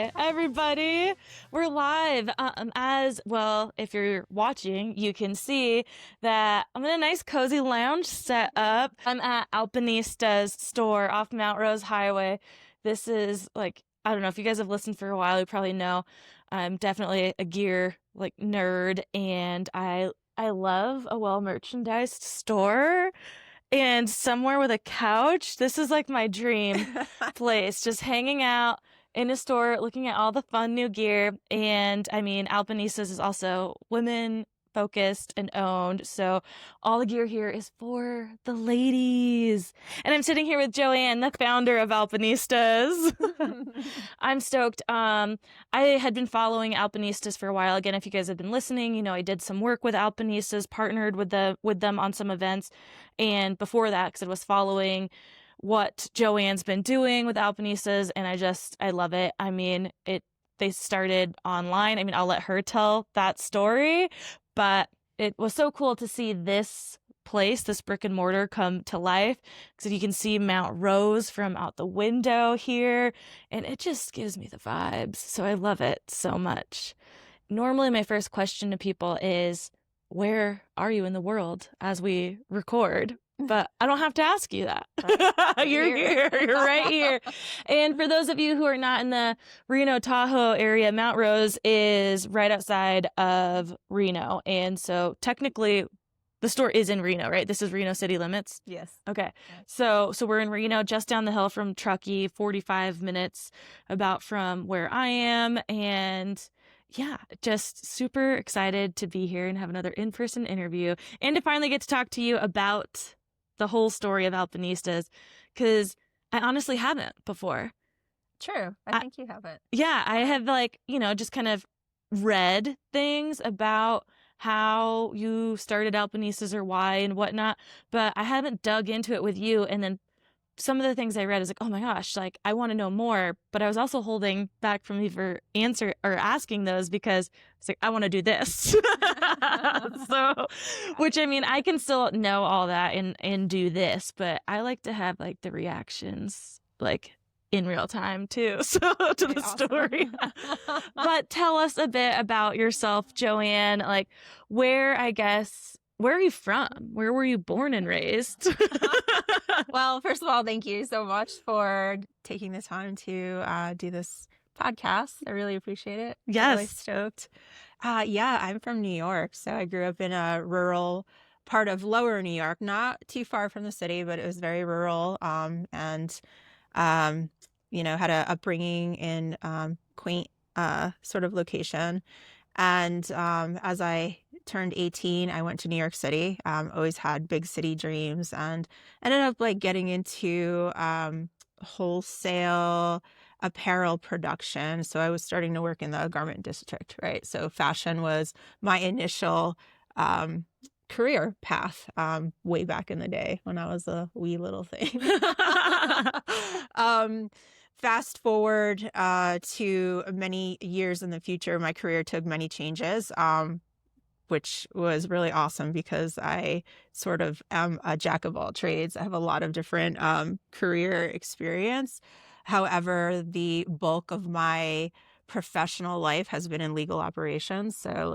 Hi, everybody. We're live. As well, if you're watching, you can see that I'm in a nice cozy lounge set up. I'm at Alpinistas store off Mount Rose Highway. This is like, I don't know if you guys have listened for a while, you probably know I'm definitely a gear nerd, and I love a well merchandised store and somewhere with a couch. This is like my dream place, just hanging out in a store, looking at all the fun new gear. And I mean, Alpinistas is also women focused and owned. So all the gear here is for the ladies. And I'm sitting here with Joanne, the founder of Alpinistas. I'm stoked. I had been following Alpinistas for a while. Again, if you guys have been listening, you know, I did some work with Alpinistas, partnered with them on some events. And before that, because I was following what Joanne's been doing with Alpinistas, and I love it. I mean, they started online. I mean, I'll let her tell that story, but it was so cool to see this place, this brick and mortar, come to life, because you can see Mount Rose from out the window here, and it just gives me the vibes. So I love it so much. Normally, my first question to people is, where are you in the world as we record? But I don't have to ask you that. You're here. You're right here. And for those of you who are not in the Reno, Tahoe area, Mount Rose is right outside of Reno. And so technically the store is in Reno, right? This is Reno city limits? Yes. Okay. So we're in Reno, just down the hill from Truckee, 45 minutes about from where I am. And yeah, just super excited to be here and have another in-person interview and to finally get to talk to you about the whole story of Alpinistas, because I honestly haven't before. True. I think you haven't. Yeah, I have just kind of read things about how you started Alpinistas or why and whatnot, but I haven't dug into it with you. And then some of the things I read is like, oh my gosh, like I want to know more, but I was also holding back from me for asking those because it's like, I want to do this. So, which I mean, I can still know all that and do this, but I like to have like the reactions like in real time too. So to the story. But tell us a bit about yourself, Joanne, like where are you from? Where were you born and raised? Well, first of all, thank you so much for taking the time to do this podcast. I really appreciate it. Yes. I'm really stoked. Yeah, I'm from New York. So I grew up in a rural part of lower New York, not too far from the city, but it was very rural. And had an upbringing in quaint sort of location. And as I turned 18, I went to New York City. Always had big city dreams and ended up like getting into wholesale apparel production. So I was starting to work in the garment district, right? So fashion was my initial career path way back in the day when I was a wee little thing. Fast forward to many years in the future, my career took many changes, which was really awesome because I sort of am a jack of all trades. I have a lot of different career experience. However, the bulk of my professional life has been in legal operations. So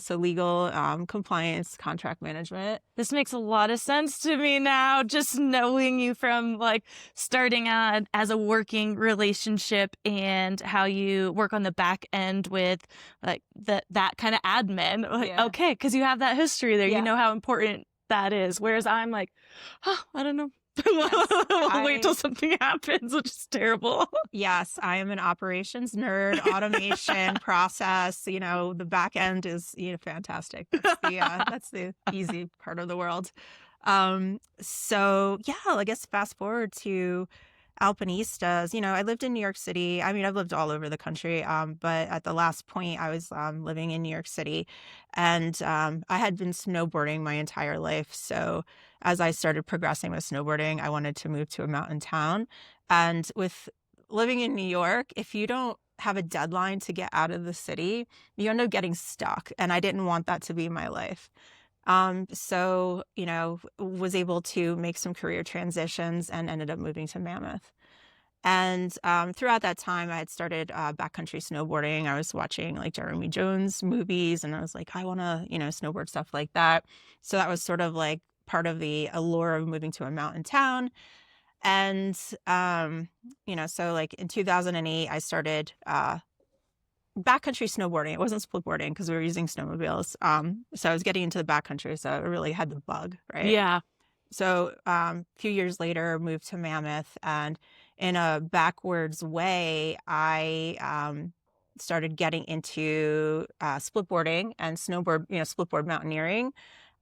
legal, compliance, contract management. This makes a lot of sense to me now, just knowing you from like starting out as a working relationship and how you work on the back end with like that kind of admin. Like, yeah. Okay, because you have that history there. Yeah. You know how important that is. Whereas I'm like, I don't know. We'll wait till something happens, which is terrible. Yes, I am an operations nerd, automation, process. The back end is fantastic. That's the easy part of the world. So yeah, I guess fast forward to Alpinistas. I lived in New York City. I mean, I've lived all over the country, but at the last point, I was living in New York City, and I had been snowboarding my entire life. So as I started progressing with snowboarding, I wanted to move to a mountain town. And with living in New York, if you don't have a deadline to get out of the city, you end up getting stuck. And I didn't want that to be my life. So, was able to make some career transitions and ended up moving to Mammoth. And throughout that time, I had started backcountry snowboarding. I was watching like Jeremy Jones movies, and I was like, I want to, snowboard stuff like that. So that was sort of like part of the allure of moving to a mountain town. And, so like in 2008, I started backcountry snowboarding. It wasn't splitboarding because we were using snowmobiles. So I was getting into the backcountry. So I really had the bug, right? Yeah. So a few years later, moved to Mammoth, and in a backwards way, I started getting into splitboarding and splitboard mountaineering.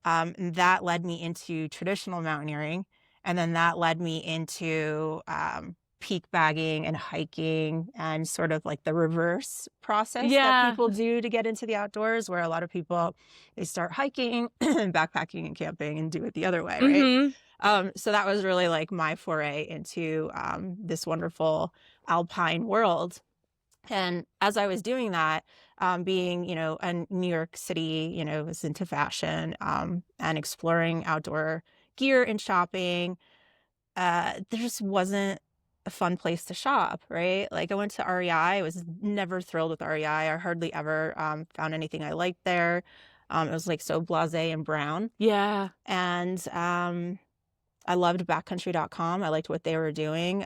And that led me into traditional mountaineering, and then that led me into peak bagging and hiking, and sort of like the reverse process that Yeah. people do to get into the outdoors, where a lot of people, they start hiking and backpacking and camping and do it the other way, right? So that was really like my foray into this wonderful alpine world. And as I was doing that, being, in New York City, was into fashion, and exploring outdoor gear and shopping, there just wasn't a fun place to shop, right? Like I went to REI. I was never thrilled with REI. I hardly ever found anything I liked there. It was like so blasé and brown. Yeah. And I loved backcountry.com. I liked what they were doing.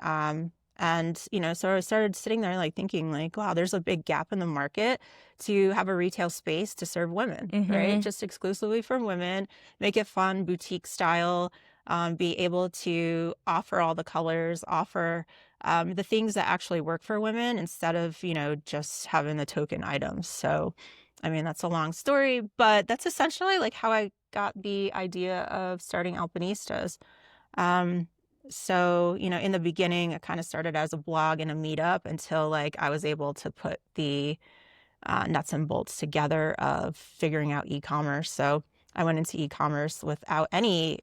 And, so I started sitting there like thinking like, wow, there's a big gap in the market to have a retail space to serve women, right? Just exclusively for women, make it fun, boutique style, be able to offer all the colors, offer the things that actually work for women instead of, just having the token items. So, I mean, that's a long story, but that's essentially like how I got the idea of starting Alpinistas. So, in the beginning, it kind of started as a blog and a meetup until like I was able to put the nuts and bolts together of figuring out e-commerce. So I went into e-commerce without any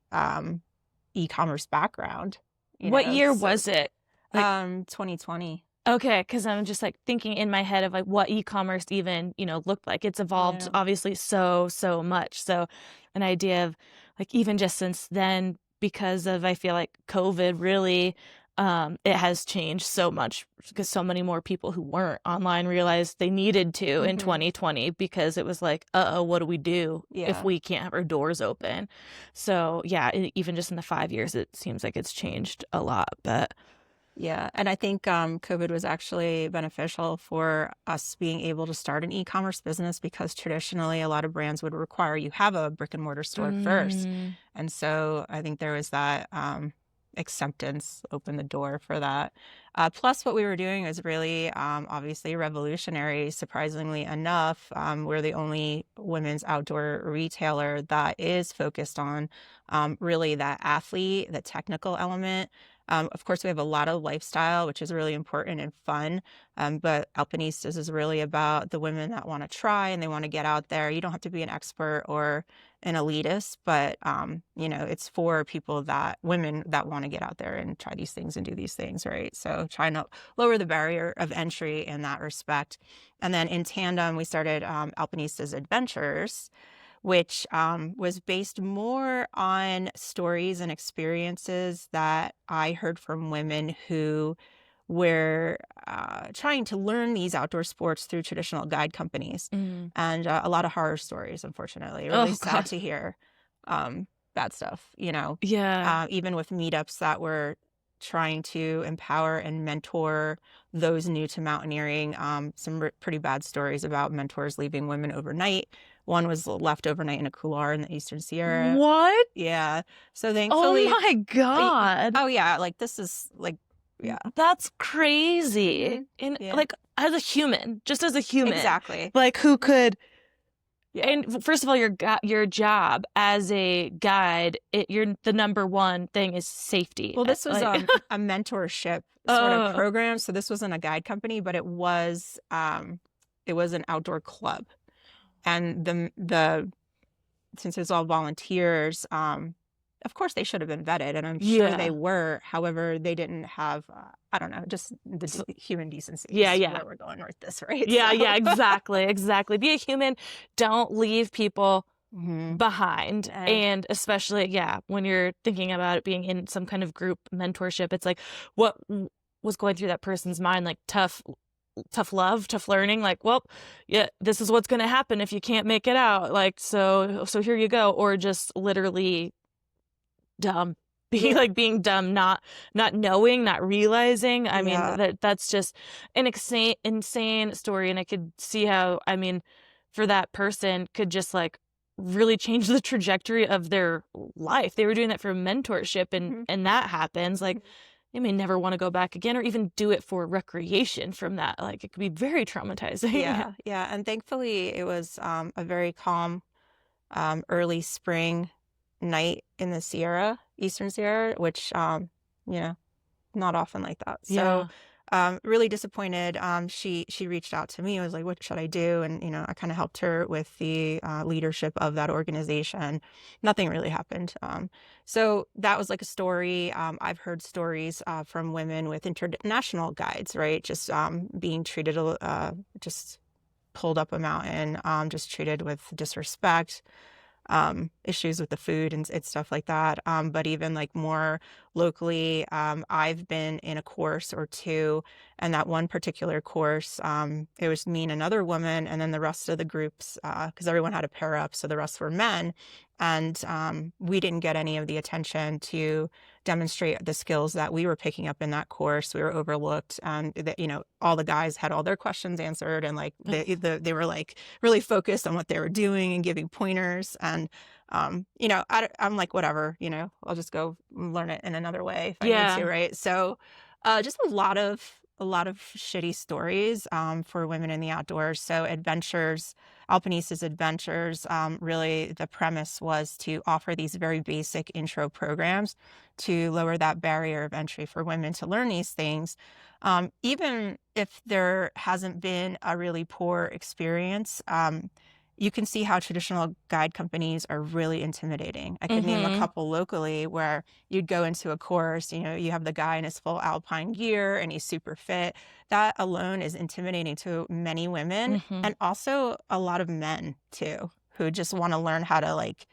e-commerce background. What year was it? 2020. Okay, because I'm just like thinking in my head of like what e-commerce even, looked like. It's evolved obviously so much. So an idea of like even just since then, because of I feel like COVID really it has changed so much because so many more people who weren't online realized they needed to in 2020 because it was like, what do we do if we can't have our doors open? So yeah, even just in the 5 years, it seems like it's changed a lot, but. Yeah. And I think COVID was actually beneficial for us being able to start an e-commerce business, because traditionally a lot of brands would require you have a brick and mortar store first. And so I think there was that acceptance opened the door for that. Plus what we were doing was really obviously revolutionary, surprisingly enough. We're the only women's outdoor retailer that is focused on really that athlete, the technical element. Of course, we have a lot of lifestyle, which is really important and fun. But Alpinistas is really about the women that want to try and they want to get out there. You don't have to be an expert or an elitist, but, it's for women that want to get out there and try these things and do these things, right? So trying to lower the barrier of entry in that respect. And then in tandem, we started Alpinistas Adventures, which was based more on stories and experiences that I heard from women who were trying to learn these outdoor sports through traditional guide companies. And a lot of horror stories, unfortunately. Really sad to hear bad stuff, Yeah. even with meetups that were trying to empower and mentor those new to mountaineering. Some pretty bad stories about mentors leaving women overnight. One was left overnight in a couloir in the Eastern Sierra. What? Yeah. So thankfully. Oh my God. Oh yeah. Like this is like, yeah. That's crazy. And like as a human, just as a human. Exactly. Like who could. Yeah. And first of all, your job as a guide, the number one thing is safety. Well, this was a mentorship sort of program. So this wasn't a guide company, but it was an outdoor club. And since it was all volunteers, of course they should have been vetted, and I'm sure they were. However, they didn't have, I don't know, just the human decency. Yeah. Where we're going with this, right? Yeah, exactly. Be a human. Don't leave people behind. And especially, when you're thinking about it being in some kind of group mentorship, it's like, what was going through that person's mind, like tough love, tough learning, like, well, yeah, this is what's going to happen if you can't make it out, like, so here you go, or just literally dumb. Being dumb, not knowing, not realizing. I mean, Yeah. that's just an insane story, and I could see how, I mean, for that person could just like really change the trajectory of their life. They were doing that for mentorship, and Mhm. that happens. Like, they may never want to go back again, or even do it for recreation from that. Like, it could be very traumatizing. Yeah. Yeah. And thankfully, it was a very calm early spring night in the Eastern Sierra, which, you know, not often like that. So, Yeah. really disappointed. She reached out to me. I was like, "What should I do?" And I kind of helped her with the leadership of that organization. Nothing really happened. So that was like a story. I've heard stories from women with international guides, right? Just being treated, just pulled up a mountain, just treated with disrespect, issues with the food and stuff like that. But even like more locally, I've been in a course or two, and that one particular course, it was me and another woman, and then the rest of the groups, because everyone had to pair up, so the rest were men. And we didn't get any of the attention to demonstrate the skills that we were picking up in that course. We were overlooked. All the guys had all their questions answered, and like they were like really focused on what they were doing and giving pointers. And I'm like, whatever, I'll just go learn it in another way if I need to, Yeah. right? So just a lot of shitty stories for women in the outdoors. So Alpinistas Adventures, really the premise was to offer these very basic intro programs to lower that barrier of entry for women to learn these things. Even if there hasn't been a really poor experience, you can see how traditional guide companies are really intimidating. I could name a Mm-hmm. couple locally where you'd go into a course, you have the guy in his full alpine gear and he's super fit. That alone is intimidating to many women, Mm-hmm. and also a lot of men too, who just want to learn how to like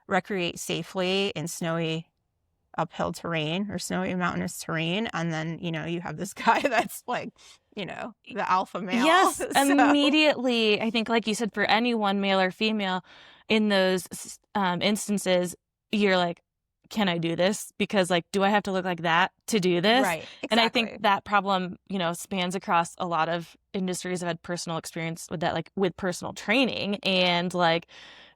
recreate safely in snowy uphill terrain or snowy mountainous terrain. And then, you have this guy that's like, the alpha male. Yes, So, immediately. I think, like you said, for anyone, male or female, in those instances, you're like, can I do this? Because, like, do I have to look like that to do this? right, And I think exactly. that problem, spans across a lot of industries. I've had personal experience with that, like with personal training. And, like,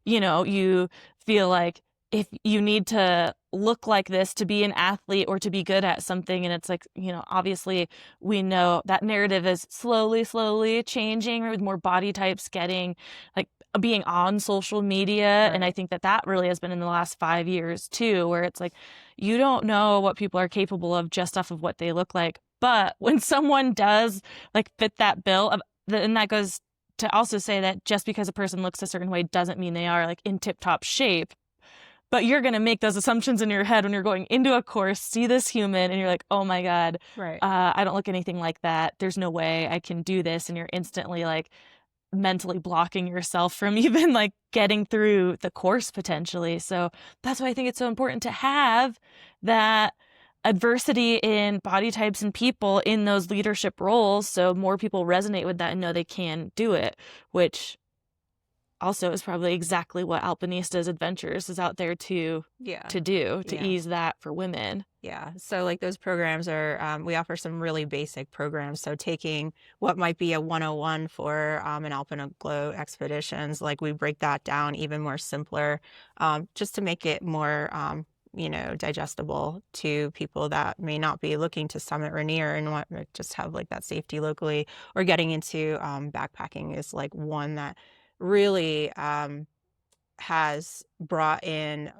you feel like if you need to look like this to be an athlete or to be good at something, and it's like, obviously we know that narrative is slowly changing with more body types getting like being on social media. And I Right. think that really has been in the last 5 years too, where it's like, you don't know what people are capable of just off of what they look like. But when someone does like fit that bill of, and that goes to also say that just because a person looks a certain way doesn't mean they are like in tip top shape. But you're going to make those assumptions in your head when you're going into a course, see this human, and you're like, oh my God, Right. I don't look anything like that. There's no way I can do this. And you're instantly like mentally blocking yourself from even like getting through the course potentially. So that's why I think it's so important to have that adversity in body types and people in those leadership roles, so more people resonate with that and know they can do it, which also is probably exactly what Alpinistas Adventures is out there to Yeah. do, to Yeah. ease that for women. Yeah. So like those programs are, we offer some really basic programs. So taking what might be a 101 for an Alpenglow expeditions, like we break that down even more simpler, just to make it more, digestible to people that may not be looking to summit Rainier and want to just have like that safety locally. Or getting into backpacking is like one that really has brought in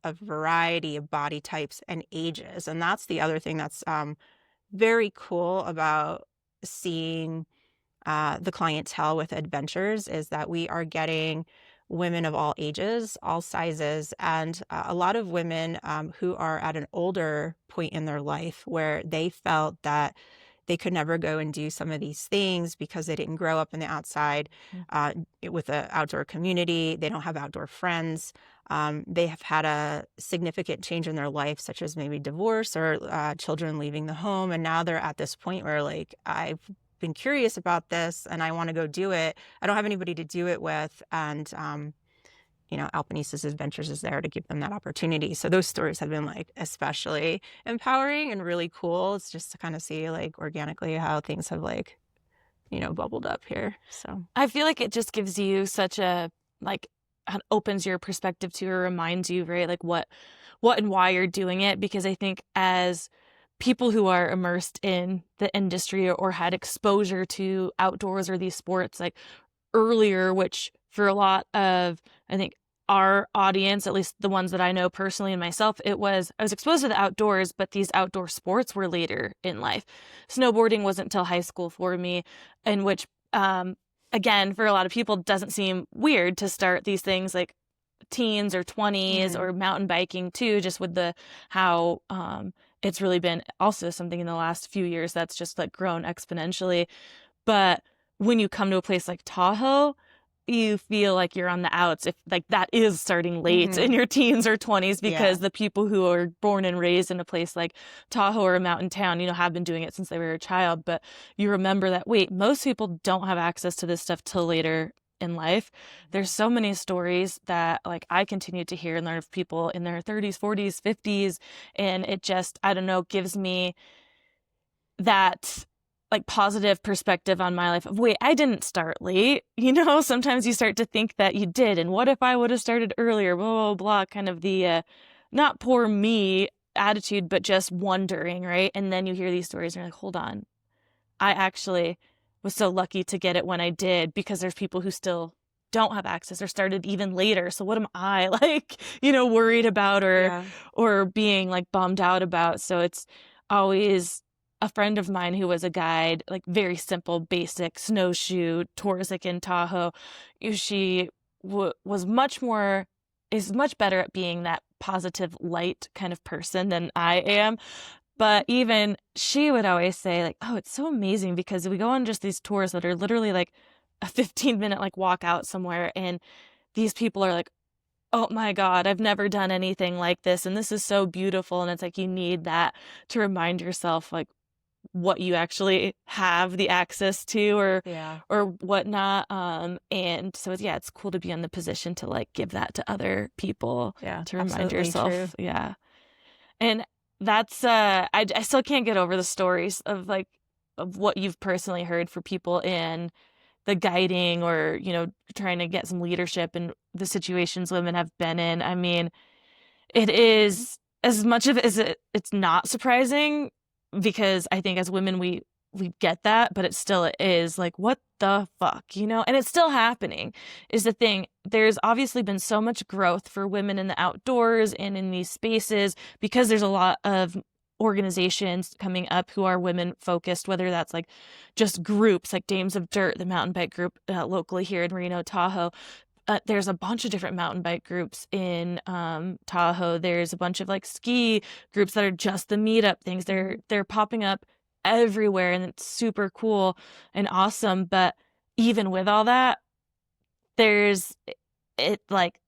a variety of body types and ages. And that's the other thing that's very cool about seeing the clientele with adventures, is that we are getting women of all ages, all sizes, and a lot of women who are at an older point in their life where they felt that they could never go and do some of these things because they didn't grow up in the outside with an outdoor community. They don't have outdoor friends. they have had a significant change in their life, such as maybe divorce or children leaving the home. And now they're at this point where, like, I've been curious about this and I want to go do it. I don't have anybody to do it with. And, Alpinistas Adventures is there to give them that opportunity. So those stories have been, like, especially empowering and really cool. It's just to kind of see, like, organically how things have, like, bubbled up here. So I feel like it just gives you such a, like, opens your perspective to, or reminds you, right, like what and why you're doing it. Because I think as people who are immersed in the industry or had exposure to outdoors or these sports like earlier, which for a lot of, I think, our audience, at least the ones that I know personally and myself, I was exposed to the outdoors, but these outdoor sports were later in life. Snowboarding wasn't until high school for me, in which, again, for a lot of people, doesn't seem weird to start these things like teens or 20s, or mountain biking too, just with how it's really been also something in the last few years that's just like grown exponentially. But when you come to a place like Tahoe, you feel like you're on the outs, if like that is starting late in your teens or 20s, because the people who are born and raised in a place like Tahoe or a mountain town, have been doing it since they were a child. But you remember that, wait, most people don't have access to this stuff till later in life. There's so many stories that, like, I continue to hear and learn of people in their 30s, 40s, 50s, and it just, I don't know, gives me that, like, positive perspective on my life of, wait, I didn't start late. Sometimes you start to think that you did, and what if I would have started earlier, blah, blah, blah, kind of the not poor me attitude, but just wondering, right? And then you hear these stories and you're like, hold on, I actually was so lucky to get it when I did, because there's people who still don't have access or started even later. So what am I like, worried about or being like bummed out about? So it's always a friend of mine who was a guide, like very simple, basic snowshoe tourist in Tahoe. She was is much better at being that positive light kind of person than I am. But even she would always say, like, oh, it's so amazing because we go on just these tours that are literally like a 15-minute like walk out somewhere, and these people are like, oh my God, I've never done anything like this, and this is so beautiful. And it's like, you need that to remind yourself, like, what you actually have the access to, or whatnot. And so it's cool to be in the position to like give that to other people, to remind yourself. True. Yeah. And that's I still can't get over the stories of like of what you've personally heard for people in the guiding, or trying to get some leadership in the situations women have been in. I mean, it is, as much of it as it's not surprising, because I think as women we get that, but it still is like, what the fuck, and it's still happening is the thing. There's obviously been so much growth for women in the outdoors and in these spaces, because there's a lot of organizations coming up who are women focused, whether that's like just groups like Dames of Dirt, the mountain bike group locally here in Reno, Tahoe. There's a bunch of different mountain bike groups in Tahoe. There's a bunch of like ski groups that are just the meetup things. They're popping up everywhere, and it's super cool and awesome. But even with all that, there's it, like,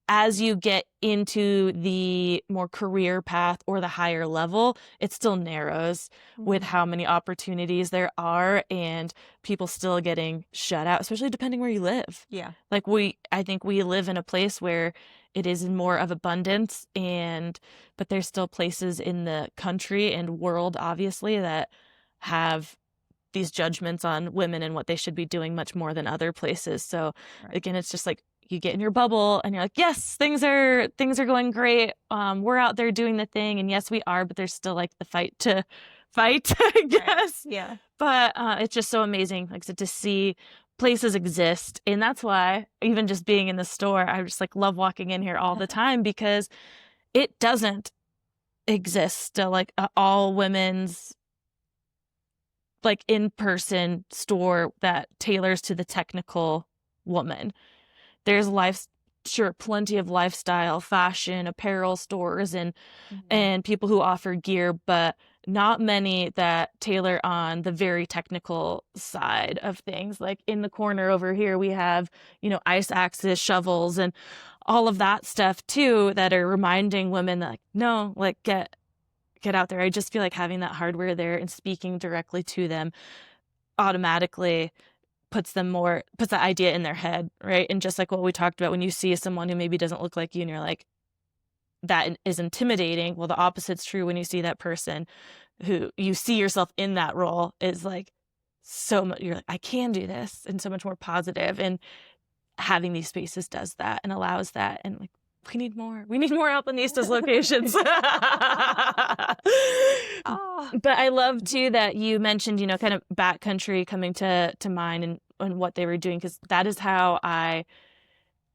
as you get into the more career path or the higher level, it still narrows with how many opportunities there are, and people still getting shut out, especially depending where you live. Yeah. Like I think we live in a place where it is more of abundance, but there's still places in the country and world, obviously, that have these judgments on women and what they should be doing much more than other places. So again, it's just like, you get in your bubble and you're like, yes, things are going great. We're out there doing the thing. And yes, we are, but there's still like the fight to fight, I guess. Right. Yeah. But it's just so amazing, like, to see places exist. And that's why even just being in the store, I just like love walking in here all the time, because it doesn't exist still, like all women's like in-person store that tailors to the technical woman. There's plenty of lifestyle, fashion, apparel stores, and people who offer gear, but not many that tailor on the very technical side of things. Like in the corner over here, we have, ice axes, shovels, and all of that stuff too, that are reminding women that, like, no, like get out there. I just feel like having that hardware there and speaking directly to them automatically puts that idea in their head, right? And just like what we talked about, when you see someone who maybe doesn't look like you and you're like, that is intimidating. Well, the opposite's true when you see that person who you see yourself in that role is like so much, you're like, I can do this, and so much more positive. And having these spaces does that and allows that. And like, we need more Alpinistas locations. But I love too that you mentioned, kind of backcountry coming to mind and what they were doing, because that is how I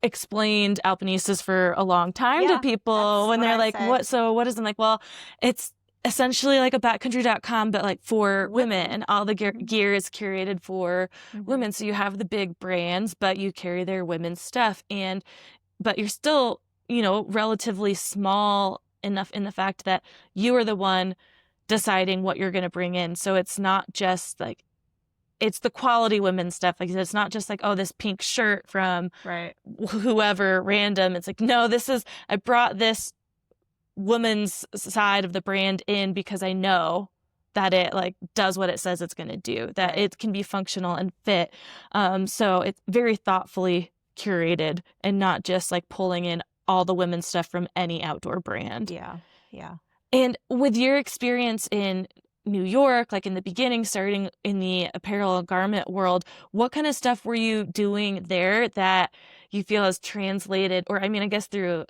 explained Alpinistas for a long time to people when they're like, what is it? I'm like, well, it's essentially like a backcountry.com, but like for women, and all the gear is curated for women. So you have the big brands, but you carry their women's stuff, but you're still, relatively small enough in the fact that you are the one deciding what you're going to bring in. So it's not just like, it's the quality women's stuff. Like, it's not just like, oh, this pink shirt from whoever random. It's like, no, I brought this woman's side of the brand in because I know that it like does what it says it's going to do, that it can be functional and fit. So it's very thoughtfully curated and not just like pulling in all the women's stuff from any outdoor brand. Yeah. And with your experience in New York, like in the beginning, starting in the apparel and garment world, what kind of stuff were you doing there that you feel has translated, or I mean, I guess through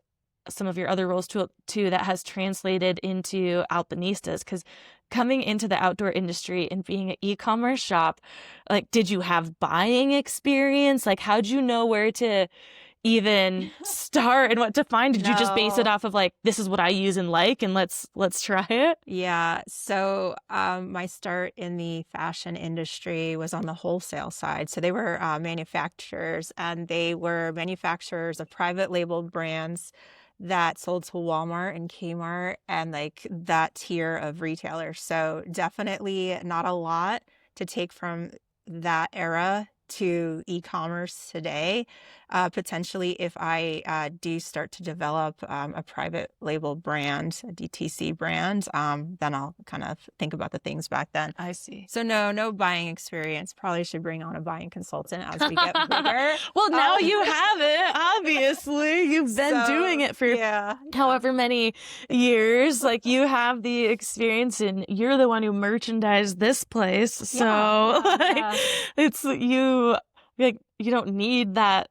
some of your other roles too, that has translated into Alpinistas? Because coming into the outdoor industry and being an e-commerce shop, like, did you have buying experience? Like, how'd you know where to even start and what to find? Did you just base it off of like, this is what I use and like, and let's try it? Yeah. So my start in the fashion industry was on the wholesale side. So they were manufacturers, and they were manufacturers of private labeled brands that sold to Walmart and Kmart and like that tier of retailers. So definitely not a lot to take from that era to e-commerce today. Potentially, if I do start to develop a private label brand, a DTC brand, then I'll kind of think about the things back then. I see. So no buying experience. Probably should bring on a buying consultant as we get bigger. Well, now you have it, obviously. You've been doing it for however many years. Like, you have the experience, and you're the one who merchandised this place. So it's you, like, you don't need that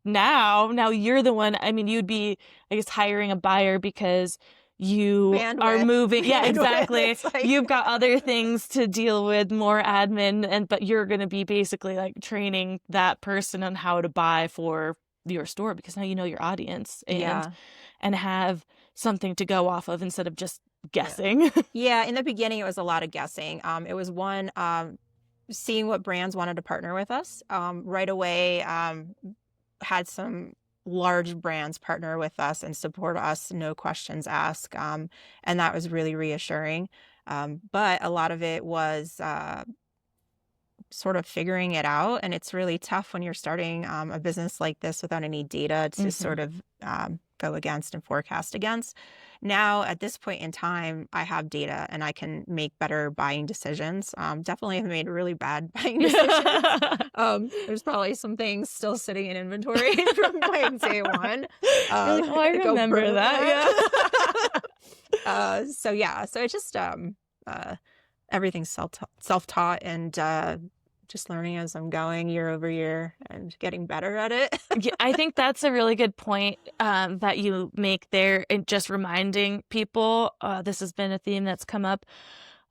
now you're the one. I mean, you'd be, I guess, hiring a buyer because you are moving. Yeah, exactly. Like, you've got other things to deal with, more admin, but you're going to be basically like training that person on how to buy for your store, because now you know your audience and have something to go off of instead of just guessing. Yeah. In the beginning, it was a lot of guessing. It was one, seeing what brands wanted to partner with us. Right away, had some large brands partner with us and support us, no questions asked. And that was really reassuring. But a lot of it was sort of figuring it out. And it's really tough when you're starting a business like this without any data to sort of go against and forecast against. Now, at this point in time, I have data and I can make better buying decisions. Definitely have made really bad buying decisions. There's probably some things still sitting in inventory from like day one. I remember that. So it's just everything's self-taught and just learning as I'm going year over year and getting better at it. I think that's a really good point that you make there, and just reminding people. This has been a theme that's come up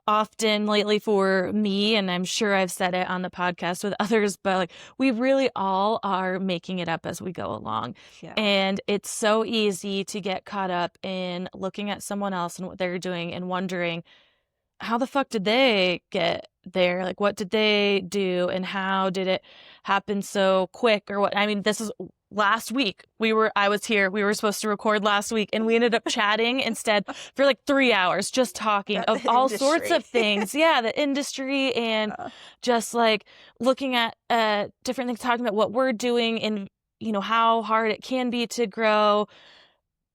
often lately for me, and I'm sure I've said it on the podcast with others, but like, we really all are making it up as we go along. And it's so easy to get caught up in looking at someone else and what they're doing and wondering, how the fuck did they get there? Like, what did they do and how did it happen so quick? Or what? I mean, this is last week I was here, we were supposed to record last week, and we ended up chatting instead for like 3 hours, just talking About of the all sorts industry. of things. Yeah, the industry, and just like looking at different things, talking about what we're doing and, you know, how hard it can be to grow.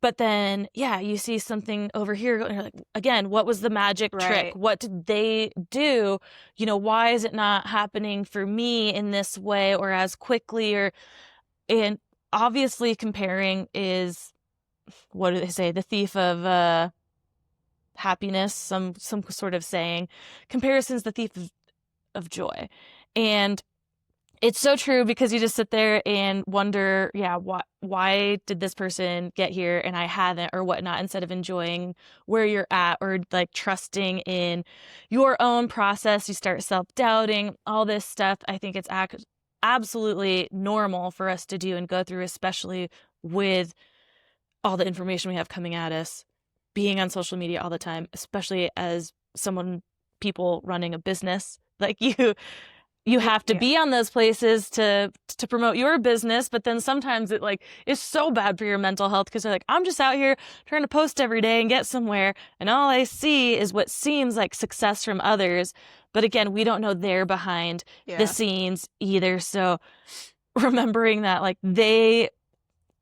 But then, yeah, you see something over here, and you're like, again, what was the magic trick? Right. What did they do? You know, why is it not happening for me in this way or as quickly? And obviously comparing is, what do they say? The thief of happiness, some sort of saying. Comparison's the thief of joy. And it's so true, because you just sit there and wonder, yeah, why did this person get here and I haven't, or whatnot, instead of enjoying where you're at, or like trusting in your own process. You start self-doubting, all this stuff. I think it's absolutely normal for us to do and go through, especially with all the information we have coming at us, being on social media all the time, especially as people running a business like you have to be on those places to promote your business. But then sometimes it like is so bad for your mental health, because they're like, I'm just out here trying to post every day and get somewhere, and all I see is what seems like success from others. But again, we don't know they're behind the scenes either. So remembering that, like,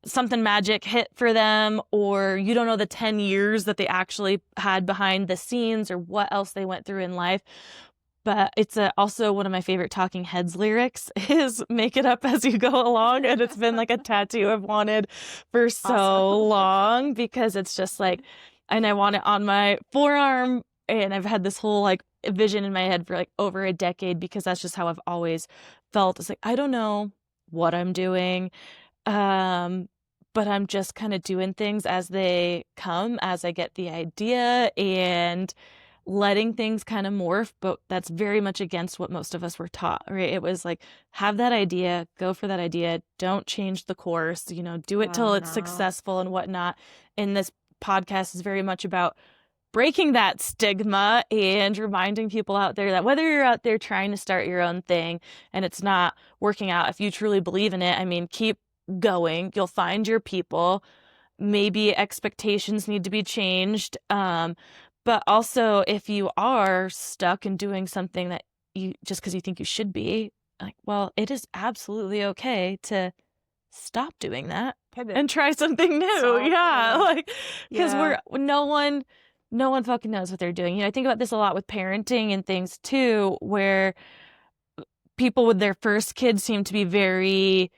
something magic hit for them, or you don't know the 10 years that they actually had behind the scenes, or what else they went through in life. But it's also one of my favorite Talking Heads lyrics is "make it up as you go along." And it's been like a tattoo I've wanted for so long, because it's just like, and I want it on my forearm, and I've had this whole like vision in my head for like over a decade, because that's just how I've always felt. It's like, I don't know what I'm doing, but I'm just kind of doing things as they come, as I get the idea, and letting things kind of morph. But that's very much against what most of us were taught, right? It was like, have that idea, go for that idea, don't change the course, you know, do it till it's successful and whatnot. And this podcast is very much about breaking that stigma and reminding people out there that whether you're out there trying to start your own thing and it's not working out, if you truly believe in it, I mean, keep going. You'll find your people. Maybe expectations need to be changed. But also, if you are stuck in doing something that you just because you think you should be, like, well, it is absolutely okay to stop doing that and try something new. Yeah, like, because no one fucking knows what they're doing. You know, I think about this a lot with parenting and things too, where people with their first kids seem to be very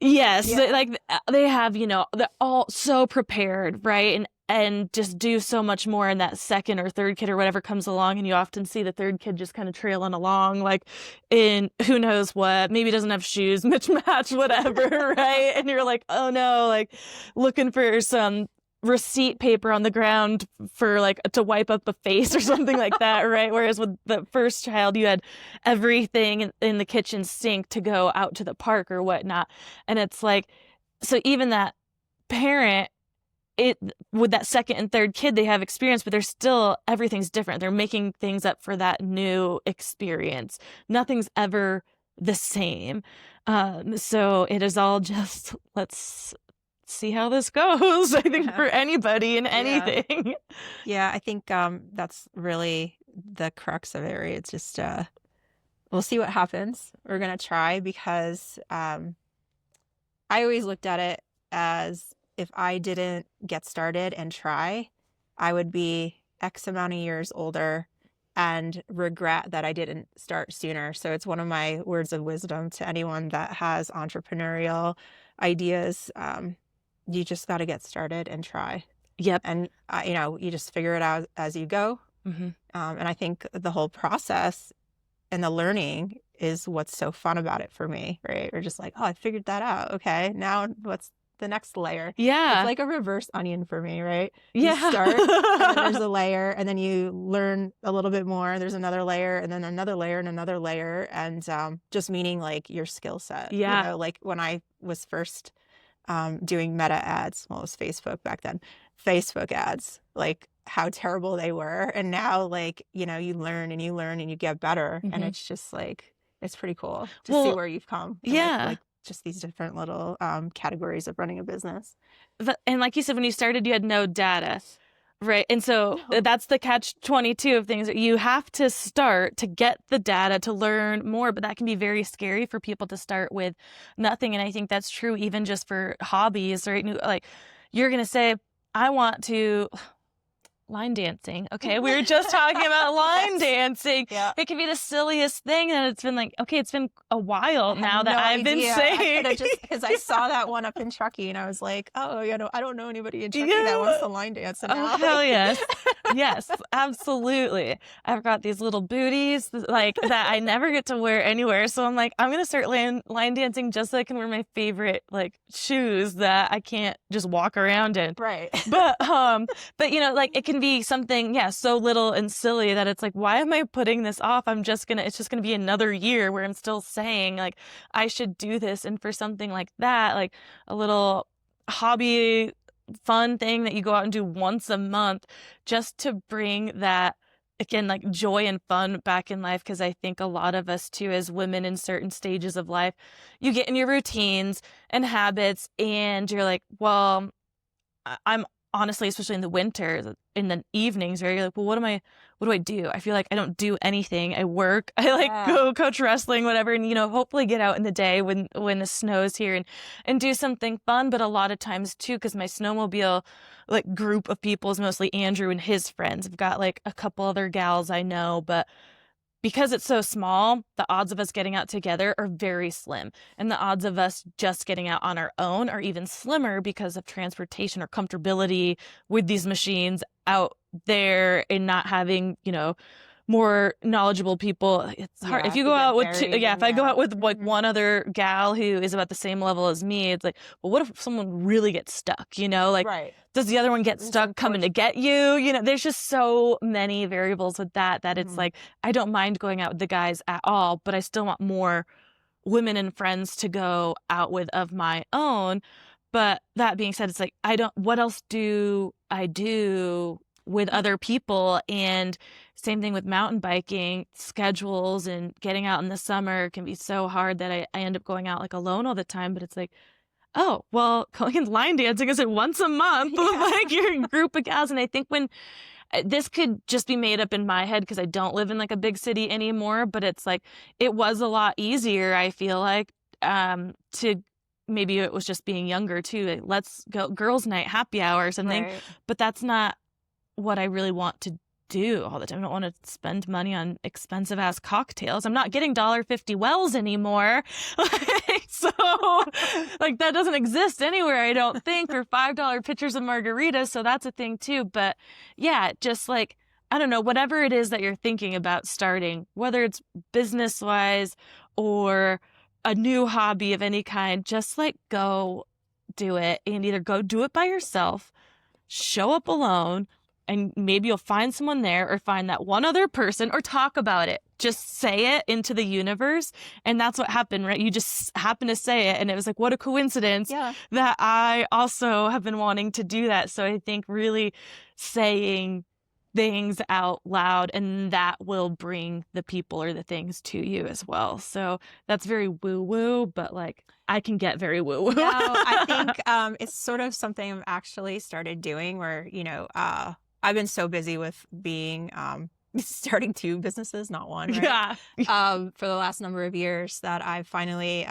like they have, you know, they're all so prepared, right? And just do so much more in that second or third kid or whatever comes along, and you often see the third kid just kind of trailing along, like in who knows what, maybe doesn't have shoes, mismatch, whatever, right? And you're like, oh no, like looking for some receipt paper on the ground for like to wipe up a face or something like that, right? Whereas with the first child, you had everything in the kitchen sink to go out to the park or whatnot. And it's like, so even that parent, with that second and third kid, they have experience, but there's still, everything's different. They're making things up for that new experience. Nothing's ever the same. So it is all just, let's see how this goes, I think, for anybody and anything. Yeah, I think that's really the crux of it, right? It's just, we'll see what happens. We're going to try, because I always looked at it as, if I didn't get started and try, I would be X amount of years older and regret that I didn't start sooner. So it's one of my words of wisdom to anyone that has entrepreneurial ideas. You just got to get started and try. Yep. And, you know, you just figure it out as you go. Mm-hmm. And I think the whole process and the learning is what's so fun about it for me, right? We're just like, oh, I figured that out. Okay, now what's the next layer? Yeah. It's like a reverse onion for me, right? Yeah. You start, and then there's a layer, and then you learn a little bit more. There's another layer, and then another layer, and another layer. And just meaning like your skill set. Yeah. You know, like when I was first doing meta ads, well, it was Facebook back then, Facebook ads, like how terrible they were. And now, like, you know, you learn and you get better. Mm-hmm. And it's just like, it's pretty cool to see where you've come. Yeah. Like just these different little categories of running a business. And like you said, when you started, you had no data. Right. And so No. that's the catch-22 of things. You have to start to get the data to learn more, but that can be very scary for people to start with nothing. And I think that's true even just for hobbies, right? Like you're going to say, I want to line dancing. Okay. We were just talking about line dancing. Yeah. It can be the silliest thing. And it's been like, okay, it's been a while now that no I've been idea. saying. Because I saw that one up in Truckee and I was like, oh, I don't know anybody in Truckee that wants to line dance. And Oh, hell yes. Yes, absolutely. I've got these little booties like that I never get to wear anywhere. So I'm like, I'm going to start line dancing just so I can wear my favorite like shoes that I can't just walk around in. Right. But like it can be something, so little and silly that it's like, why am I putting this off? It's just going to be another year where I'm still saying like, I should do this. And for something like that, like a little hobby fun thing that you go out and do once a month just to bring that, again, like joy and fun back in life. Because I think a lot of us too, as women in certain stages of life, you get in your routines and habits and you're like, well, I'm honestly, especially in the winter, in the evenings, where you're like, well, what do I do? I feel like I don't do anything. I work, I go coach wrestling, whatever. And, hopefully get out in the day when the snow's here and do something fun. But a lot of times too, because my snowmobile like group of people is mostly Andrew and his friends. I've got like a couple other gals I know, but because it's so small, the odds of us getting out together are very slim. And the odds of us just getting out on our own are even slimmer because of transportation or comfortability with these machines out there and not having, more knowledgeable people. It's hard. If you go out with if I go out with like one other gal who is about the same level as me, it's like, well, what if someone really gets stuck, like, right. Does the other one get stuck coming to get you? There's just so many variables with that it's like, I don't mind going out with the guys at all, but I still want more women and friends to go out with of my own. But that being said, it's like, what else do I do with other people? And same thing with mountain biking, schedules and getting out in the summer can be so hard that I end up going out like alone all the time. But it's like, oh, well, going and line dancing is it once a month with like your group of gals. And I think when this could just be made up in my head because I don't live in like a big city anymore, but it's like, it was a lot easier, I feel like, to maybe it was just being younger too. Like, let's go girls' night, happy hour or something. Right. But that's not what I really want to do all the time. I don't want to spend money on expensive ass cocktails. I'm not getting $1.50 Wells anymore. So like that doesn't exist anywhere, I don't think, or $5 pitchers of margaritas. So that's a thing too. But yeah, just like, I don't know, whatever it is that you're thinking about starting, whether it's business wise or a new hobby of any kind, just like go do it, and either go do it by yourself, show up alone, and maybe you'll find someone there or find that one other person or talk about it. Just say it into the universe. And that's what happened, right? You just happened to say it. And it was like, what a coincidence that I also have been wanting to do that. So I think really saying things out loud, and that will bring the people or the things to you as well. So that's very woo-woo, but like I can get very woo-woo. No, I think it's sort of something I've actually started doing where, I've been so busy with being starting 2 businesses, not one, right? Yeah. For the last number of years that I've finally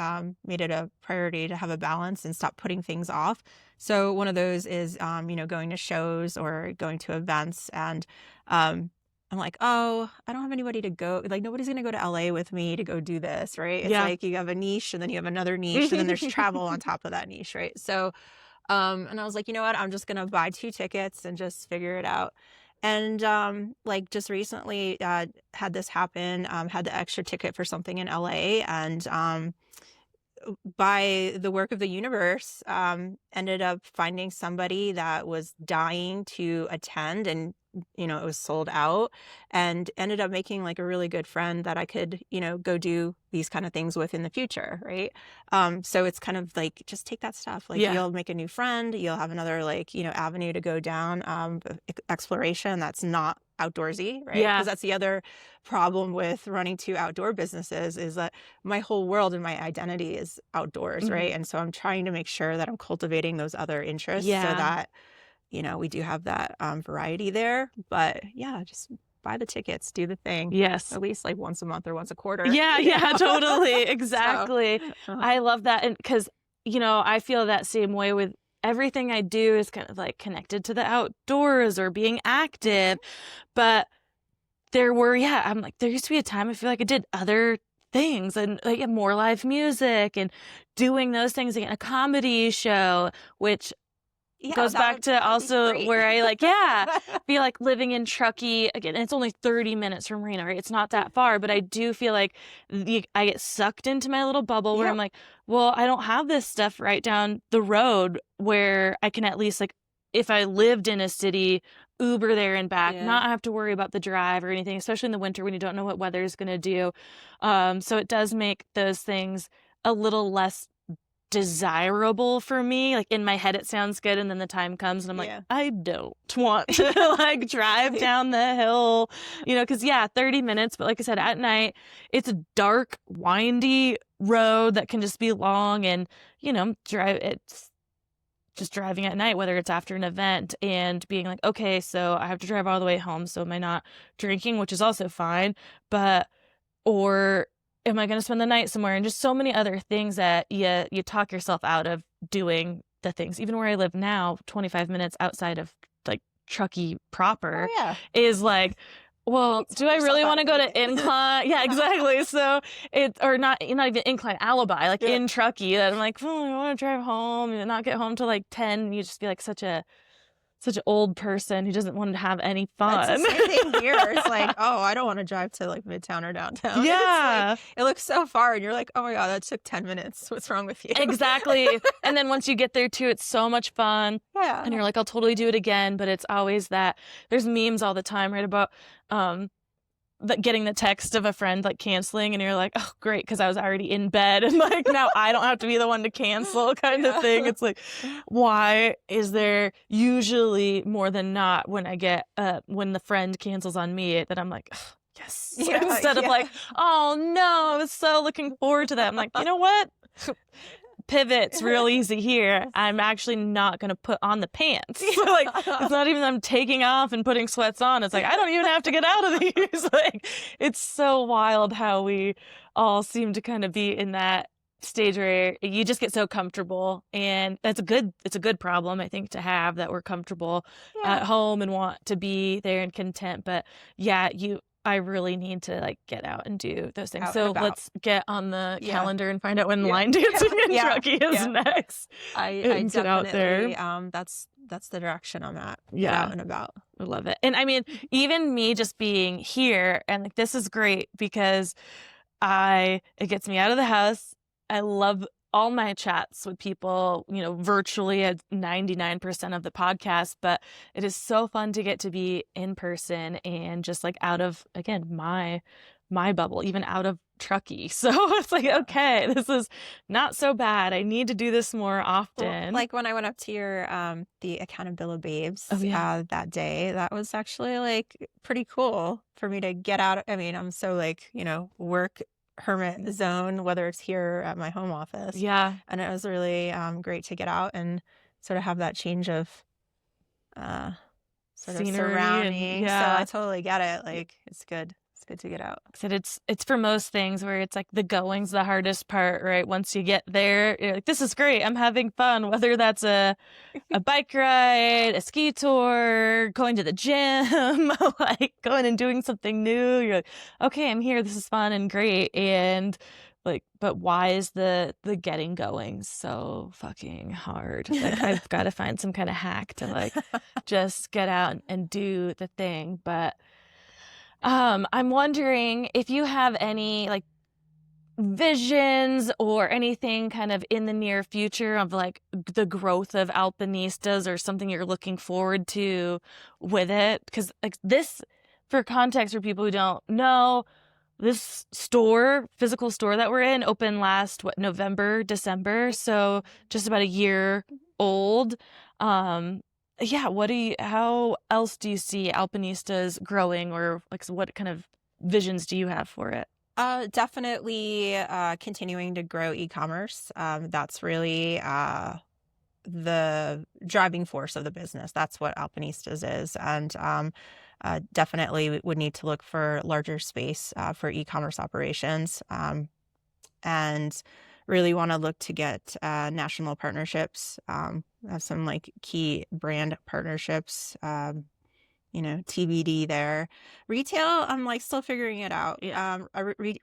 made it a priority to have a balance and stop putting things off. So one of those is, going to shows or going to events. And I'm like, oh, I don't have anybody to go. Like, nobody's going to go to LA with me to go do this, right? It's like you have a niche and then you have another niche and then there's travel on top of that niche, right? So and I was like, you know what? I'm just going to buy 2 tickets and just figure it out. And like just recently had this happen, had the extra ticket for something in LA, and by the work of the universe, ended up finding somebody that was dying to attend, and it was sold out, and ended up making like a really good friend that I could, go do these kind of things with in the future. Right. So it's kind of like, just take that stuff. Like you'll make a new friend, you'll have another like, avenue to go down, exploration that's not outdoorsy, right? Yeah. Because that's the other problem with running two outdoor businesses is that my whole world and my identity is outdoors, right? And so I'm trying to make sure that I'm cultivating those other interests so Yeah. that, we do have that variety there. But yeah, just buy the tickets, do the thing. Yes. At least like once a month or once a quarter. Yeah, totally. Exactly. I love that. And because, I feel that same way with everything I do is kind of like connected to the outdoors or being active. But there used to be a time I feel like I did other things and like more live music and doing those things, like a comedy show, which goes back to also where I feel like living in Truckee. Again, it's only 30 minutes from Reno, right? It's not that far, but I do feel like I get sucked into my little bubble where I'm like, well, I don't have this stuff right down the road where I can at least, like, if I lived in a city, Uber there and back, not have to worry about the drive or anything, especially in the winter when you don't know what weather is going to do. So it does make those things a little less desirable for me. Like in my head it sounds good, and then the time comes and I'm like, I don't want to like drive down the hill, because 30 minutes, but like I said, at night it's a dark, windy road that can just be long, and it's just driving at night, whether it's after an event, and being like, okay, so I have to drive all the way home, so am I not drinking, which is also fine, or am I going to spend the night somewhere? And just so many other things that you talk yourself out of doing the things. Even where I live now, 25 minutes outside of like Truckee proper is like, well, do I really want to go to Incline? Yeah, exactly. So or not even Incline, Alibi, like in Truckee, that I'm like, well, I want to drive home and not get home till like 10. And you just feel like such an old person who doesn't want to have any fun. That's the same thing here. It's like, oh, I don't want to drive to like Midtown or downtown. Yeah. Like, it looks so far and you're like, oh my God, that took 10 minutes. What's wrong with you? Exactly. And then once you get there too, it's so much fun. Yeah. And you're like, I'll totally do it again. But it's always that there's memes all the time, right? About getting the text of a friend like canceling, and you're like, oh great, because I was already in bed, and like now I don't have to be the one to cancel kind of thing. It's like, why is there usually more than not when I get when the friend cancels on me that I'm like, oh, yes, instead of like, oh no, I was so looking forward to that. I'm like, you know what? Pivot's real easy here. I'm actually not going to put on the pants. Like, it's not even I'm taking off and putting sweats on. It's like, I don't even have to get out of these. Like, it's so wild how we all seem to kind of be in that stage where you just get so comfortable, and it's a good problem, I think, to have, that we're comfortable at home and want to be there and content. But I really need to like get out and do those things. So let's get on the calendar and find out when line dancing in Truckee is next. I get out there. That's the direction I'm at. Yeah. Get out and about. I love it. And I mean, even me just being here, and like, this is great because it gets me out of the house. I love all my chats with people, virtually at 99% of the podcast, but it is so fun to get to be in person and just like out of, again, my bubble, even out of Truckee. So it's like, okay, this is not so bad. I need to do this more often. Well, like when I went up to your the Accountability Babes that day, that was actually like pretty cool for me to get out. I mean, I'm so like, work hermit zone, whether it's here at my home office. Yeah. And it was really great to get out and sort of have that change of sort of surrounding. So I totally get it. Like, it's good. It's good to get out. So it's for most things where it's like the going's the hardest part, right? Once you get there, you're like, this is great. I'm having fun. Whether that's a bike ride, a ski tour, going to the gym, like going and doing something new. You're like, okay, I'm here. This is fun and great. And like, but why is the getting going so fucking hard? Like, I've got to find some kind of hack to like just get out and do the thing. But I'm wondering if you have any like visions or anything kind of in the near future of like the growth of Alpinistas, or something you're looking forward to with it. Because like this, for context for people who don't know, this physical store that we're in, opened last, November, December. So just about a year old. Yeah, how else do you see Alpinistas growing, or like what kind of visions do you have for it? Definitely continuing to grow e-commerce. That's really the driving force of the business. That's what Alpinistas is. And definitely we would need to look for larger space for e-commerce operations, and really want to look to get national partnerships, have some like key brand partnerships, TBD there. Retail, I'm like still figuring it out.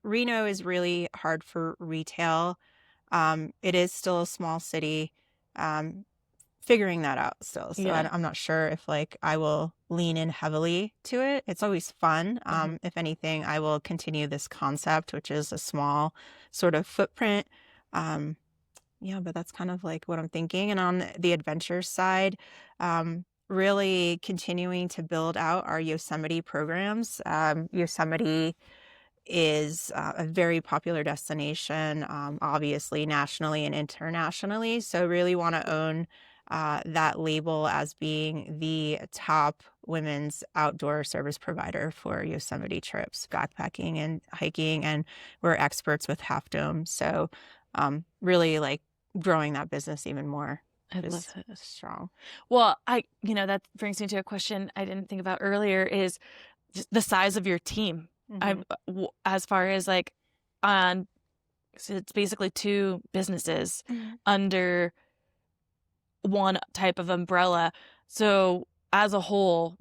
Reno is really hard for retail. It is still a small city. Um, Figuring that out still. So Yeah. I'm not sure if like I will lean in heavily to it. It's always fun. If anything, I will continue this concept, which is a small sort of footprint. Um, yeah, but that's kind of like what I'm thinking. And on the adventure side, really continuing to build out our Yosemite programs. Yosemite is a very popular destination, obviously nationally and internationally. So really want to own that label as being the top women's outdoor service provider for Yosemite trips, backpacking and hiking, and we're experts with Half Dome. So really like growing that business even more. I love Just it. strong. Well, that brings me to a question I didn't think about earlier, is just the size of your team. Hmm. As far as like on, so it's basically two businesses under one type of umbrella. So as a whole,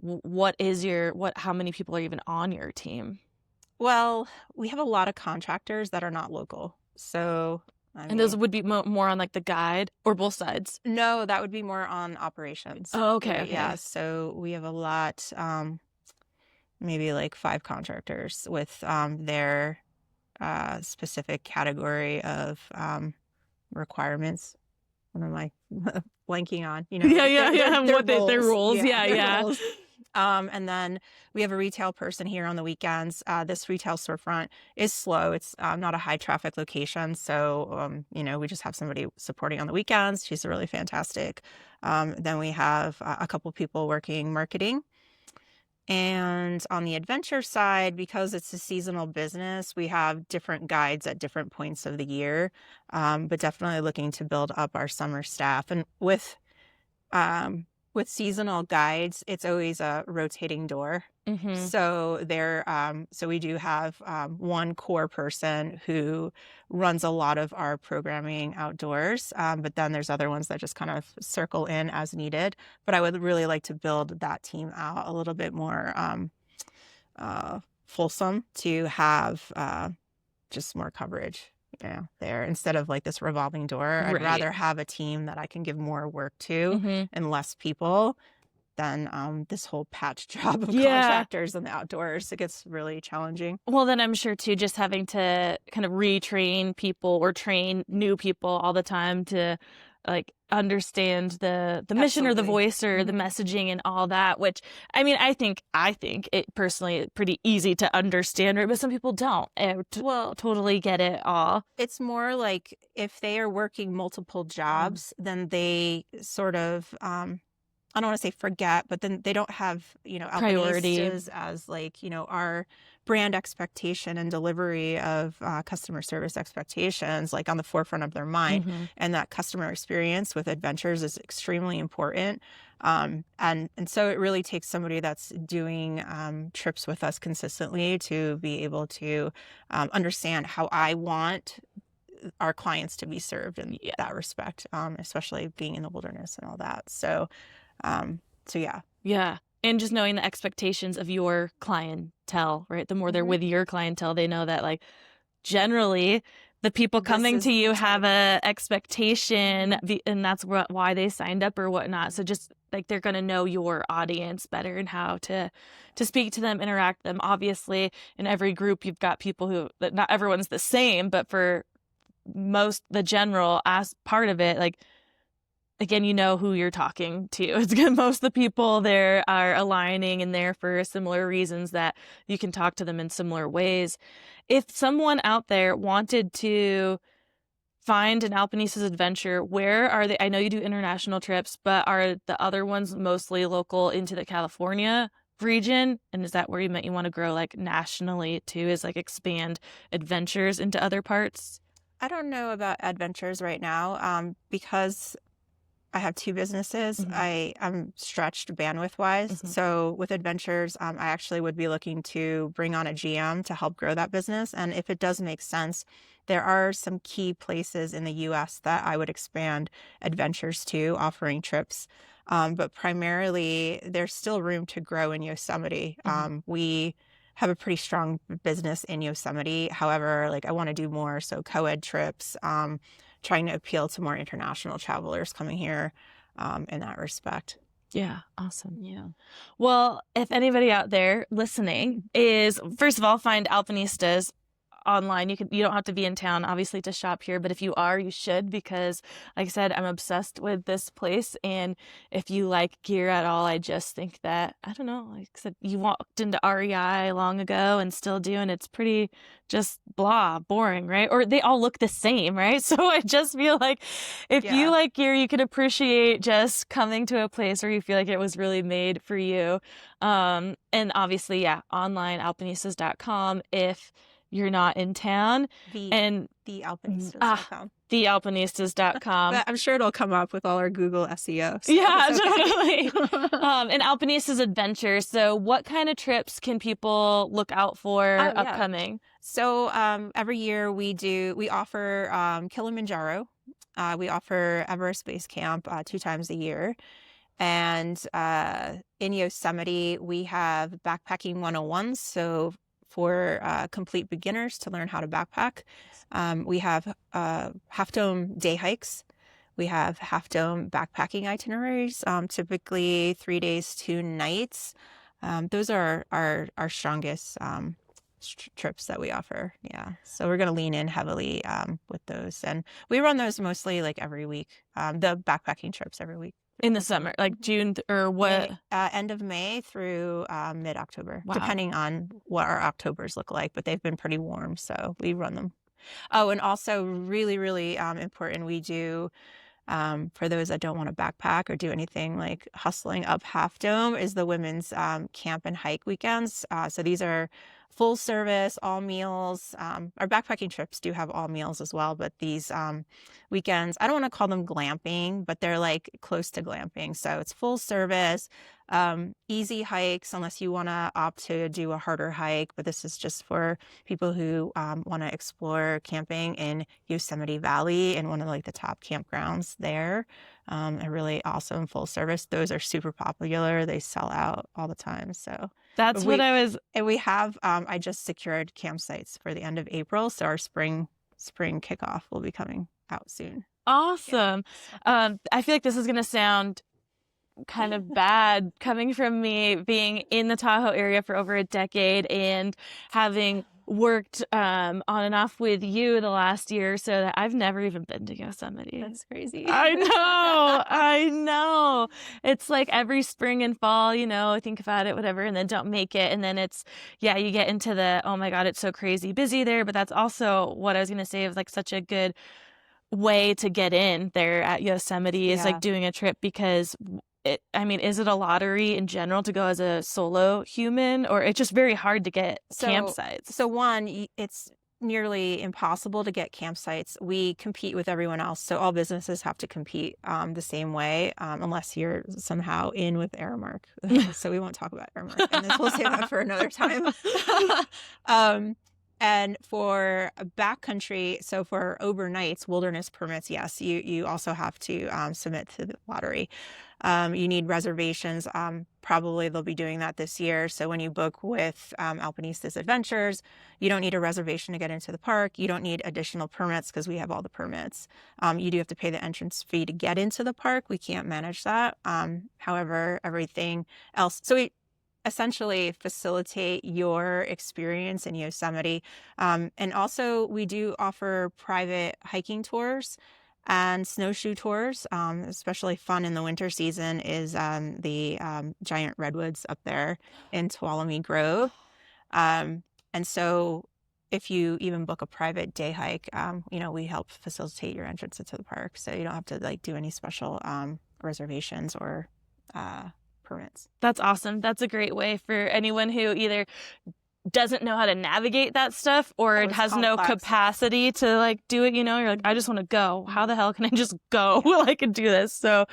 how many people are even on your team? Well, we have a lot of contractors that are not local. So, I And those mean, would be more on like the guide, or both sides? no, that would be more on operations. Oh, okay, Yeah, okay. so we have a lot, maybe like 5 contractors with their specific category of requirements. What am I blanking on? Yeah, Like yeah, yeah. their Their roles. roles. Yeah, Yeah, their yeah. roles. And then we have a retail person here on the weekends. This retail storefront is slow. It's not a high traffic location. So, we just have somebody supporting on the weekends. She's really fantastic. Then we have a couple people working marketing. And on the adventure side, because it's a seasonal business, we have different guides at different points of the year, but definitely looking to build up our summer staff. And with seasonal guides, it's always a rotating door. Mm-hmm. So we do have one core person who runs a lot of our programming outdoors, but then there's other ones that just kind of circle in as needed. But I would really like to build that team out a little bit more fulsome to have just more coverage, there instead of like this revolving door. I'd Right. rather have a team that I can give more work to Mm-hmm. and less people than this whole patch job of Yeah. contractors in the outdoors. It gets really challenging. Well, then I'm sure too, just having to kind of retrain people or train new people all the time to like understand the mission or the Absolutely. voice or the messaging and all that, which I mean, I think it personally pretty easy to understand, right? But some people don't Well, totally get it all. it's more like if they are working multiple jobs, then they sort of I don't want to say forget, but then they don't have, Priority. Alpinistas as like, our brand expectation and delivery of customer service expectations like on the forefront of their mind. Mm-hmm. And that customer experience with adventures is extremely important. And so it really takes somebody that's doing trips with us consistently to be able to understand how I want our clients to be served in Yeah. that respect, especially being in the wilderness and all that. So yeah. Yeah. And just knowing the expectations of your clientele, right? The more they're Mhm. with your clientele, they know that like generally the people This coming is to you the have type. a expectation, Mhm. and that's why they signed up or whatnot. So just like they're going to know your audience better and how to speak to them, interact with them. Obviously, in every group you've got people who, that not everyone's the same, but for the general as part of it, like again, you know who you're talking to. It's good. Most of the people there are aligning and there for similar reasons that you can talk to them in similar ways. If someone out there wanted to find an Alpinistas Adventure, where are they? I know you do international trips, but are the other ones mostly local into the California region? And is that where you meant you want to grow like nationally too, is like expand adventures into other parts? I don't know about adventures right now, because I have two businesses. Hmm. I'm stretched bandwidth wise. Hmm. So with adventures, I actually would be looking to bring on a GM to help grow that business. And if it does make sense, there are some key places in the US that I would expand adventures to, offering trips. But primarily, there's still room to grow in Yosemite. Hmm. We have a pretty strong business in Yosemite. However, like I want to do more. So co-ed trips, trying to appeal to more international travelers coming here, in that respect. Yeah, awesome. Yeah. Well, if anybody out there listening is, first of all, find Alpinistas online. You don't have to be in town obviously to shop here, but if you are, you should, because like I said, I'm obsessed with this place. And if you like gear at all, I just think that, I don't know, like I said, you walked into REI long ago and still do, and it's pretty just blah, boring, right? Or they all look the same, right? So I just feel like if you Yeah. like gear, you can appreciate just coming to a place where you feel like it was really made for you. And obviously, yeah, online alpinistas.com if you're not in town. The And thealpinistas.com. thealpinistas.com. But I'm sure it'll come up with all our Google SEO. So Yeah, it's okay. totally. And Alpinistas Adventures. So what kind of trips can people look out for Oh, yeah. upcoming? So every year we offer Kilimanjaro. We offer Everest Base Camp 2 times a year. And in Yosemite, we have backpacking 101s. So for complete beginners to learn how to backpack, we have Half Dome day hikes. We have Half Dome backpacking itineraries, typically 3 days, 2 nights. Those are our strongest trips that we offer. Yeah. So we're going to lean in heavily with those. And we run those mostly like every week, the backpacking trips every week. In the summer, like June or what? End of May through mid-October, Wow. depending on what our Octobers look like. But they've been pretty warm, so we run them. Oh, and also really, really important, we do, for those that don't want to backpack or do anything like hustling up Half Dome, is the women's camp and hike weekends. So these are full service, all meals. Our backpacking trips do have all meals as well, but these weekends, I don't want to call them glamping, but they're like close to glamping. So it's full service, easy hikes, unless you want to opt to do a harder hike. But this is just for people who want to explore camping in Yosemite Valley, in one of like the top campgrounds there. A really awesome full service. Those are super popular. They sell out all the time. So That's what I was. and we have, I just secured campsites for the end of April. So our spring kickoff will be coming out soon. Awesome. Yeah. I feel like this is going to sound kind of bad coming from me being in the Tahoe area for over a decade and having worked on and off with you the last year, so that I've never even been to Yosemite. That's crazy. I know. It's like every spring and fall, I think about it, whatever, and then don't make it. And then it's, yeah, you get into the, oh my God, it's so crazy busy there. But that's also what I was going to say, is like such a good way to get in there at Yosemite is like doing a trip, because is it a lottery in general to go as a solo human, or it's just very hard to get campsites? So one, it's nearly impossible to get campsites. We compete with everyone else. So all businesses have to compete the same way, unless you're somehow in with Aramark. So we won't talk about Aramark, and this we'll save that for another time. And for backcountry, so for overnights, wilderness permits, yes, you also have to submit to the lottery. You need reservations. Probably they'll be doing that this year. So when you book with Alpinistas Adventures, you don't need a reservation to get into the park. You don't need additional permits because we have all the permits. You do have to pay the entrance fee to get into the park. We can't manage that. However, everything else. So we essentially facilitate your experience in Yosemite. And also we do offer private hiking tours and snowshoe tours. Especially fun in the winter season is the giant redwoods up there in Tuolumne Grove. And so if you even book a private day hike, we help facilitate your entrance into the park, so you don't have to like do any special reservations or permits. That's awesome. That's a great way for anyone who either doesn't know how to navigate that stuff or it has no capacity to like do it. You're like, I just want to go. How the hell can I just go? I can do this. So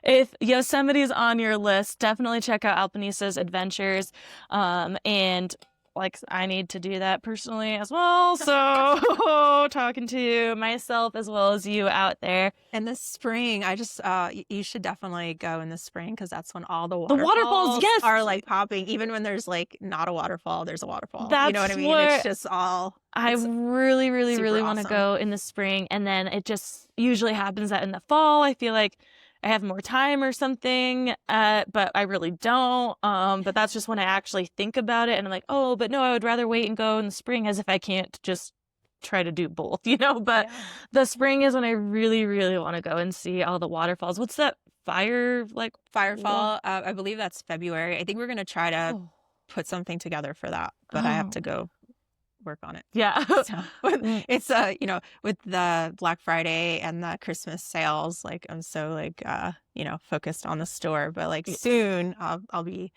if Yosemite is on your list, definitely check out Alpinistas Adventures. And like, I need to do that personally as well. So talking to myself as well as you out there. In the spring, I just you should definitely go in the spring, because that's when all the waterfalls, yes, are like popping. Even when there's like not a waterfall, there's a waterfall. That's you know what I mean? It's just all. I really, really, really want to awesome. go in the spring, and then it just usually happens that in the fall, I feel like I have more time or something, but I really don't. But that's just when I actually think about it, and I'm like, oh, but no, I would rather wait and go in the spring, as if I can't just try to do both, But the spring is when I really, really want to go and see all the waterfalls. What's that Firefall? I believe that's February. I think we're gonna try to put something together for that, but I have to go work on it. Yeah. So, it's with the Black Friday and the Christmas sales, like I'm so like focused on the store, but like soon I'll be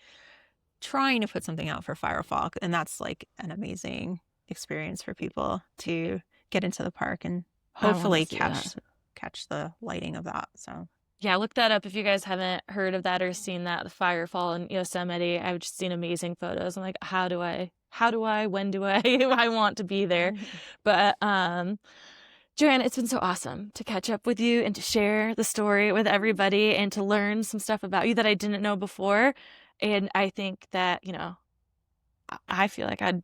trying to put something out for Firefall, and that's like an amazing experience for people to get into the park and hopefully catch the lighting of that. So yeah, look that up if you guys haven't heard of that or seen that, the Firefall in Yosemite. I've just seen amazing photos. I'm like, when do I I want to be there? But Joanne, it's been so awesome to catch up with you and to share the story with everybody and to learn some stuff about you that I didn't know before. And I think that, I feel like I'd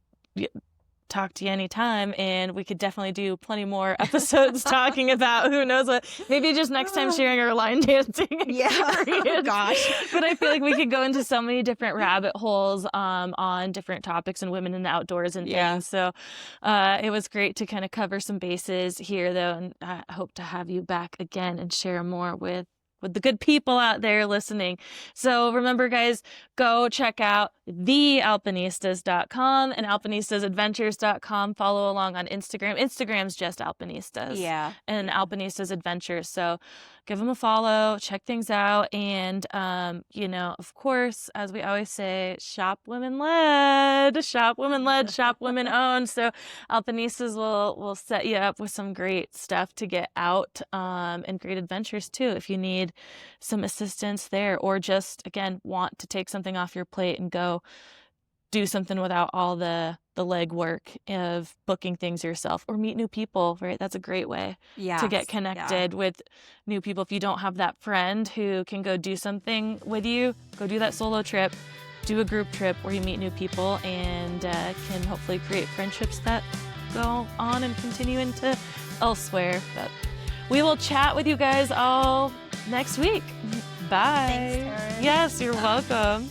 talk to you anytime, and we could definitely do plenty more episodes talking about who knows what, maybe just next time sharing our line dancing experience. Gosh. But I feel like we could go into so many different rabbit holes on different topics and women in the outdoors and things. So it was great to kind of cover some bases here, though, and I hope to have you back again and share more with the good people out there listening. So remember, guys, go check out thealpinistas.com and alpinistasadventures.com. Follow along on Instagram. Instagram's just Alpinistas. Yeah. And Alpinistas Adventures. So give them a follow, check things out. And, of course, as we always say, shop women-led, shop women-owned. So Alpinistas will set you up with some great stuff to get out and great adventures, too, if you need some assistance there, or just, again, want to take something off your plate and go do something without all the legwork of booking things yourself, or meet new people, right? That's a great way to get connected with new people. If you don't have that friend who can go do something with you, go do that solo trip, do a group trip where you meet new people and can hopefully create friendships that go on and continue into elsewhere. But we will chat with you guys all next week. Bye. Thanks, Karen. Yes, you're welcome.